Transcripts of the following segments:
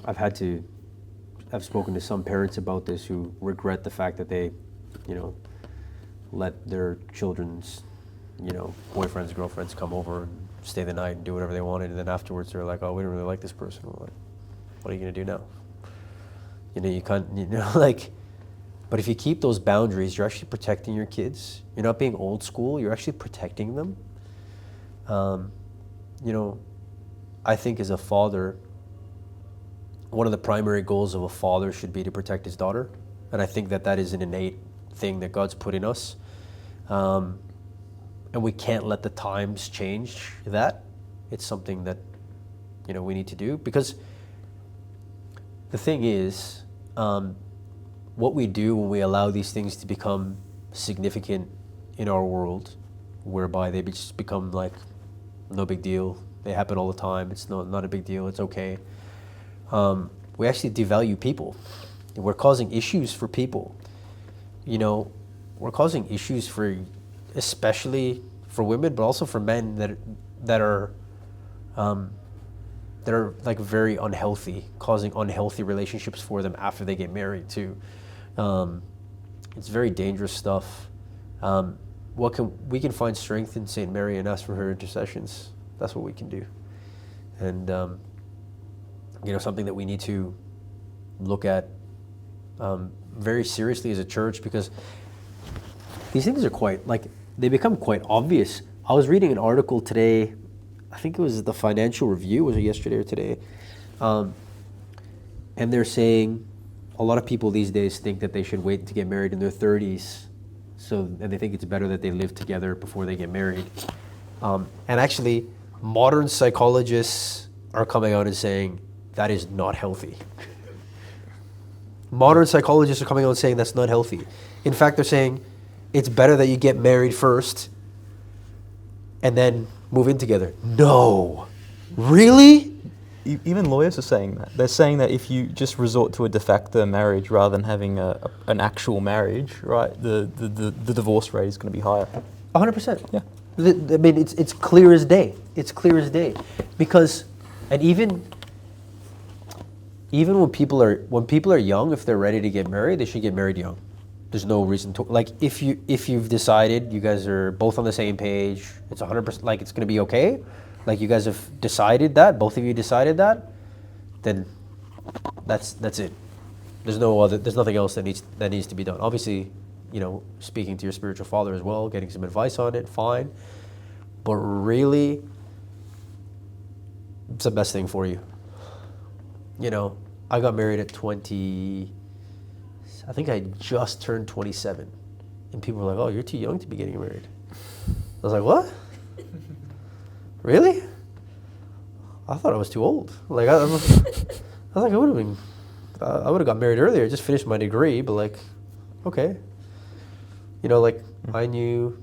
I've spoken to some parents about this who regret the fact that they, let their children's, boyfriends, girlfriends come over and stay the night and do whatever they wanted, and then afterwards they're like, oh, we don't really like this person. We're like, what are you gonna do now? You can't, like, but if you keep those boundaries, you're actually protecting your kids. You're not being old school, you're actually protecting them. I think as a father, one of the primary goals of a father should be to protect his daughter. And I think that is an innate thing that God's put in us. And we can't let the times change that. It's something that, we need to do. Because the thing is, what we do when we allow these things to become significant in our world, whereby they just become like no big deal, they happen all the time, it's not a big deal, it's okay. We actually devalue people. We're causing issues for people. We're causing issues for, especially for women, but also for men that are like very unhealthy, causing unhealthy relationships for them after they get married too. It's very dangerous stuff. We can find strength in St. Mary and ask for her intercessions. That's what we can do. And something that we need to look at very seriously as a church, because these things are they become quite obvious. I was reading an article today, I think it was the Financial Review, was it yesterday or today? And they're saying a lot of people these days think that they should wait to get married in their 30s. And they think it's better that they live together before they get married. And actually, modern psychologists are coming out and saying that is not healthy. Modern psychologists are coming out and saying that's not healthy. In fact, they're saying it's better that you get married first and then move in together. No. Really? Even lawyers are saying that. They're saying that if you just resort to a de facto marriage rather than having an actual marriage, right, the divorce rate is going to be higher. 100%. Yeah. I mean, it's clear as day. It's clear as day. Because, and even when people are young, if they're ready to get married, they should get married young. There's no reason to, like, if you've decided, you guys are both on the same page, it's 100%, like, it's going to be okay, like, you guys have decided that, both of you decided that, then that's it. There's nothing else that needs to be done. Obviously, speaking to your spiritual father as well, getting some advice on it, fine. But really, it's the best thing for you. I got married at 20, I think I just turned 27. And people were like, oh, you're too young to be getting married. I was like, what? Really? I thought I was too old. Like, I would have got married earlier, just finished my degree, but like, okay. I knew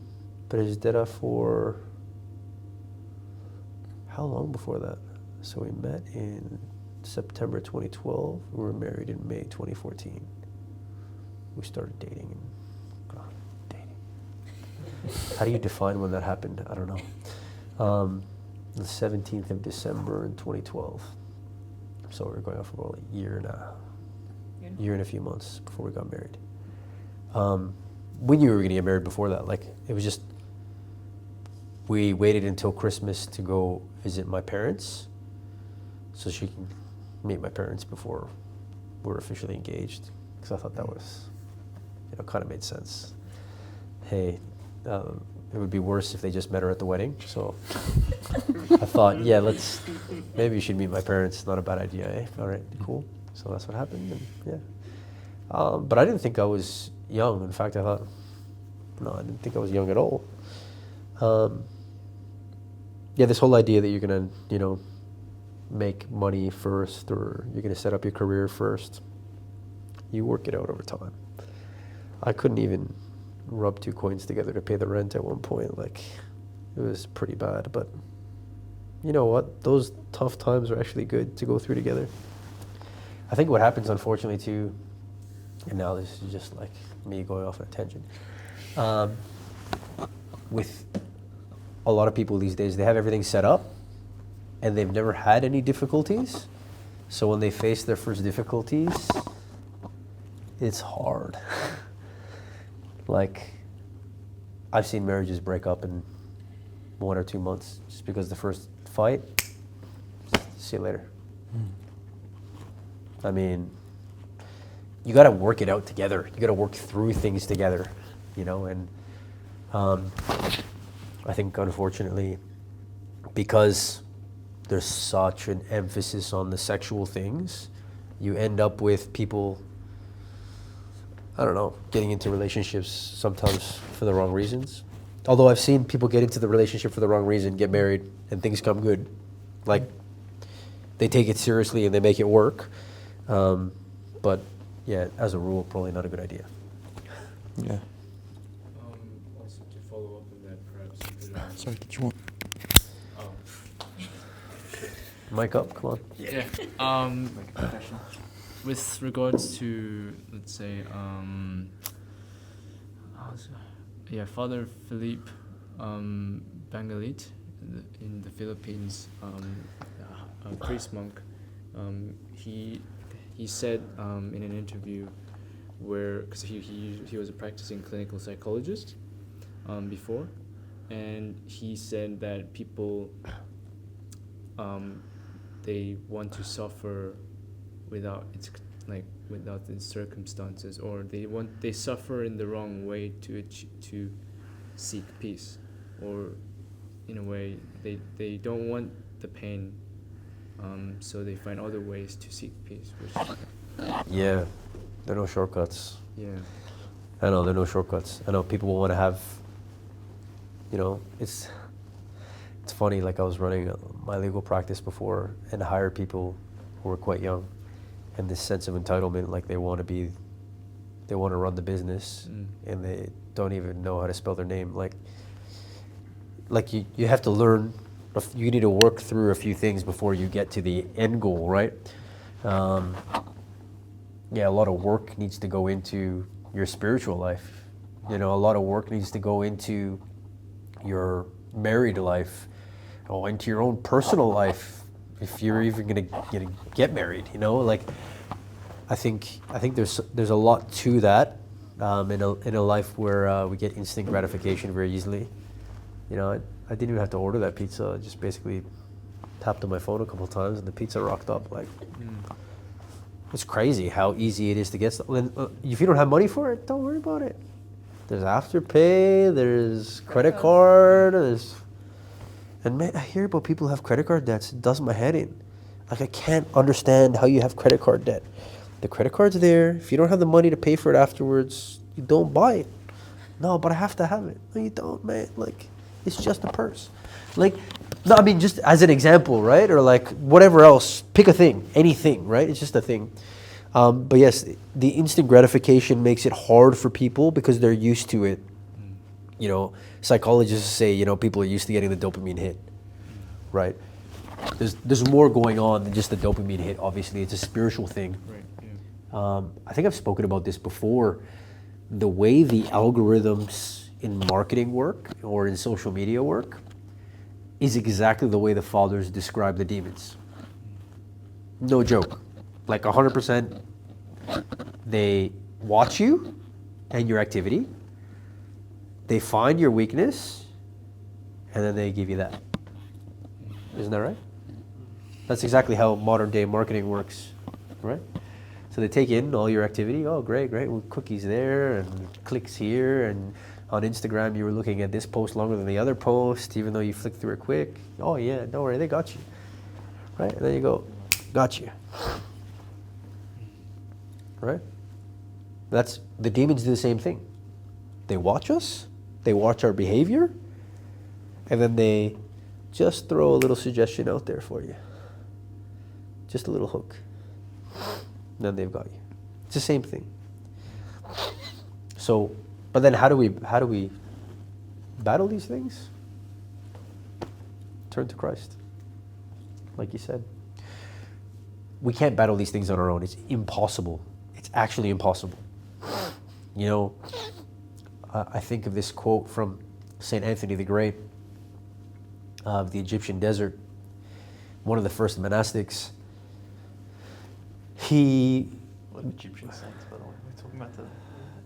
Presdera for how long before that? So we met in September 2012. We were married in May 2014. We started dating. How do you define when that happened? I don't know. The 17th of December in 2012. So we were going on for about a year and a few months before we got married. We knew we were going to get married before that. Like, it was just, we waited until Christmas to go visit my parents so she can meet my parents before we were officially engaged. Because I thought that was, kind of made sense. Hey, it would be worse if they just met her at the wedding. So I thought, maybe you should meet my parents. Not a bad idea, eh? All right, cool. So that's what happened, and yeah. But I didn't think I was young. In fact, I didn't think I was young at all. This whole idea that you're gonna, make money first, or you're gonna set up your career first, you work it out over time. I couldn't even rub 2 coins together to pay the rent at one point. Like, it was pretty bad, but you know what? Those tough times are actually good to go through together. I think what happens, unfortunately, too, and now this is just like me going off on a tangent, with a lot of people these days, they have everything set up and they've never had any difficulties. So when they face their first difficulties, it's hard. Like, I've seen marriages break up in 1 or 2 months just because the first fight, see you later. I mean, you got to work it out together. You got to work through things together, you know, and I think unfortunately, because there's such an emphasis on the sexual things, you end up with people, I don't know, getting into relationships sometimes for the wrong reasons. Although I've seen people get into the relationship for the wrong reason, get married, and things come good. Like, they take it seriously and they make it work. But yeah, as a rule, probably not a good idea. Yeah. Also to follow up on that, perhaps you could, Sorry, did you want? oh, Mic up, come on. yeah. With regards to, let's say, Father Philippe Bangalit in the Philippines, a priest monk, he said in an interview where, because he was a practicing clinical psychologist before, and he said that people they want to suffer without its circumstances, or they suffer in the wrong way to seek peace, or in a way they don't want the pain, so they find other ways to seek peace, which Yeah, there are no shortcuts. yeah. I know, there are no shortcuts. I know people will want to have, you know, it's funny, like I was running my legal practice before and hired people who were quite young, and this sense of entitlement, like they want to run the business, and they don't even know how to spell their name. Like you have to learn, you need to work through a few things before you get to the end goal, right? Yeah, a lot of work needs to go into your spiritual life. You know, a lot of work needs to go into your married life, or into your own personal life, if you're even gonna get married. You know, like I think there's a lot to that in a life where we get instant gratification very easily. You know, I didn't even have to order that pizza. I just basically tapped on my phone a couple of times and the pizza rocked up. Like, it's crazy how easy it is to get stuff. If you don't have money for it, don't worry about it. There's Afterpay, there's credit card, and man, I hear about people who have credit card debts. It does my head in. Like, I can't understand how you have credit card debt. The credit card's there. If you don't have the money to pay for it afterwards, you don't buy it. No, but I have to have it. No, you don't, man. Like, it's just a purse. Like, no, I mean, just as an example, right? Or like whatever else. Pick a thing, anything, right? It's just a thing. But yes, the instant gratification makes it hard for people because they're used to it. You know, psychologists say, you know, people are used to getting the dopamine hit, right? There's more going on than just the dopamine hit. Obviously, it's a spiritual thing. Right. Yeah. I think I've spoken about this before. The way the algorithms in marketing work or in social media work is exactly the way the fathers describe the demons. No joke. Like 100%, they watch you and your activity, they find your weakness, and then they give you that. Isn't that right? That's exactly how modern day marketing works, right? So they take in all your activity. Oh, great. Well, cookies there and clicks here. And on Instagram, you were looking at this post longer than the other post, even though you flicked through it quick. Oh, yeah, don't worry, they got you. Right? And then you go, got you. Right? The demons do the same thing. They watch us, they watch our behavior, and then they just throw a little suggestion out there for you. Just a little hook. Then they've got you. It's the same thing. So, but then how do we battle these things? Turn to Christ. Like you said. We can't battle these things on our own. It's impossible. It's actually impossible. You know, I think of this quote from St. Anthony the Great of the Egyptian desert, one of the first monastics. he, Egyptian saints, by the way. We're talking about the.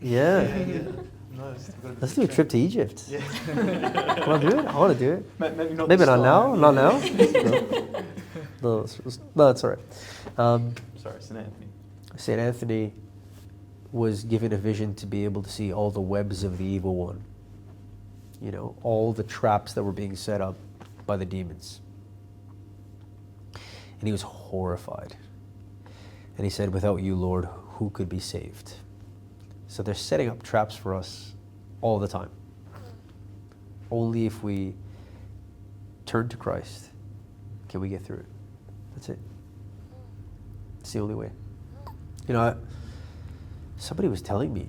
yeah. No, Let's do a trip to Egypt. Yeah. Want to do it? I want to do it. Maybe not. Maybe this not time. now. Not now. Yeah. No, it's all right. Sorry, St. Anthony. St. Anthony was given a vision to be able to see all the webs of the evil one. You know, all the traps that were being set up by the demons. And he was horrified. And he said, without you, Lord, who could be saved? So they're setting up traps for us all the time. Only if we turn to Christ can we get through it. That's it. It's the only way. You know, somebody was telling me,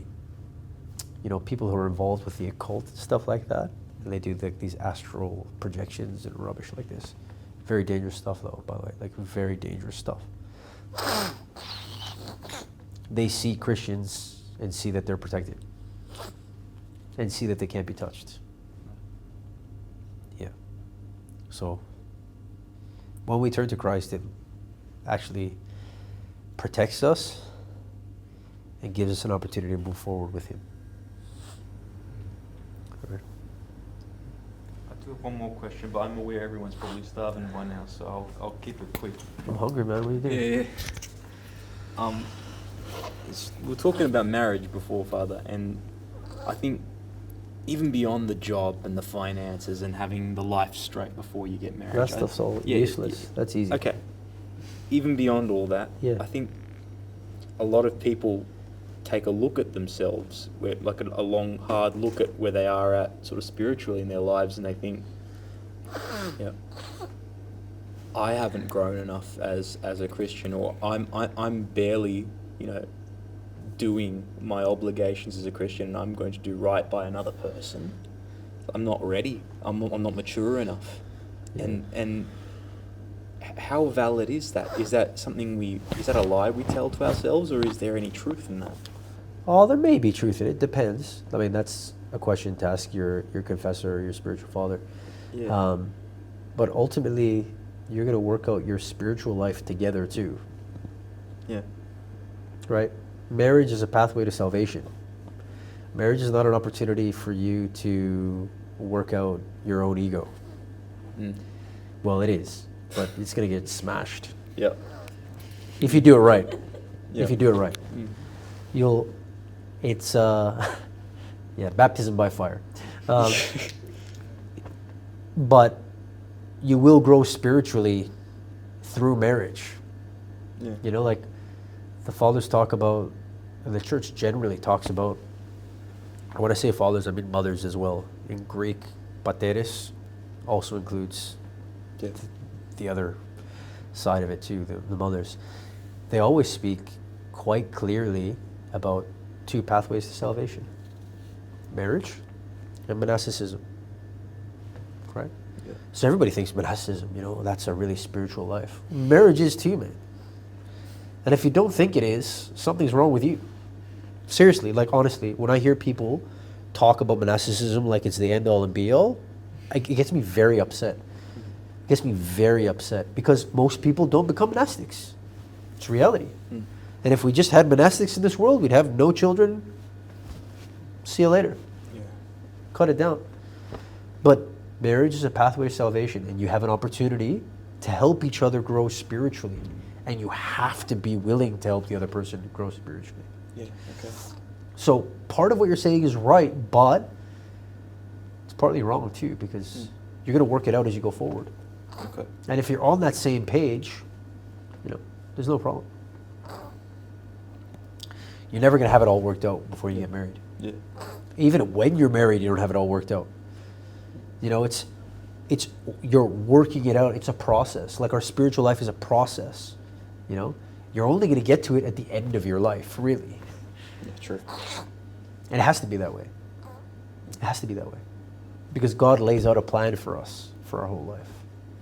you know, people who are involved with the occult and stuff like that, and they do these astral projections and rubbish like this. Very dangerous stuff, though, by the way. Like, very dangerous stuff. They see Christians and see that they're protected. And see that they can't be touched. Yeah. So, when we turn to Christ, it actually protects us and gives us an opportunity to move forward with Him. All right. I do have one more question, but I'm aware everyone's probably starving by now, so I'll keep it quick. I'm hungry, man. What are you doing? Yeah. We're talking about marriage before, Father, and I think even beyond the job and the finances and having the life straight before you get married. That stuff's all useless. That's easy. Okay. Even beyond all that, Yeah. I think a lot of people take a look at themselves, like a long, hard look at where they are at sort of spiritually in their lives, and they think, yeah, I haven't grown enough as a Christian, or I'm barely, you know, doing my obligations as a Christian, and I'm going to do right by another person. I'm not ready. I'm not mature enough. Yeah. And how valid is that? Is that is that a lie we tell to ourselves, or is there any truth in that? Oh, there may be truth in it. Depends. I mean, that's a question to ask your confessor or your spiritual father. Yeah. But ultimately, you're going to work out your spiritual life together too. Yeah. Right? Marriage is a pathway to salvation. Marriage is not an opportunity for you to work out your own ego. Mm. Well, it is, but it's going to get smashed. Yeah. If you do it right. Yeah. If you do it right. Mm. It's baptism by fire. But you will grow spiritually through marriage. Yeah. You know, like the fathers talk about, and the church generally talks about, when I say fathers, I mean mothers as well. In Greek, pateres also includes the other side of it too, the mothers. They always speak quite clearly about two pathways to salvation: marriage and monasticism. Right? Yeah. So everybody thinks monasticism, you know, that's a really spiritual life. Marriage is too, man. And if you don't think it is, something's wrong with you. Seriously, like honestly, when I hear people talk about monasticism like it's the end all and be all, it gets me very upset. It gets me very upset because most people don't become monastics. It's reality. Mm. And if we just had monastics in this world, we'd have no children. See you later. Yeah. Cut it down. But marriage is a pathway to salvation, and you have an opportunity to help each other grow spiritually. And you have to be willing to help the other person grow spiritually. Yeah. Okay. So part of what you're saying is right, but it's partly wrong too, because you're going to work it out as you go forward. Okay. And if you're on that same page, you know, there's no problem. You're never going to have it all worked out before you get married. Yeah. Even when you're married, you don't have it all worked out. You know, it's you're working it out. It's a process. Like our spiritual life is a process. You know, you're only going to get to it at the end of your life, really. Yeah. True. And it has to be that way. It has to be that way. Because God lays out a plan for us for our whole life.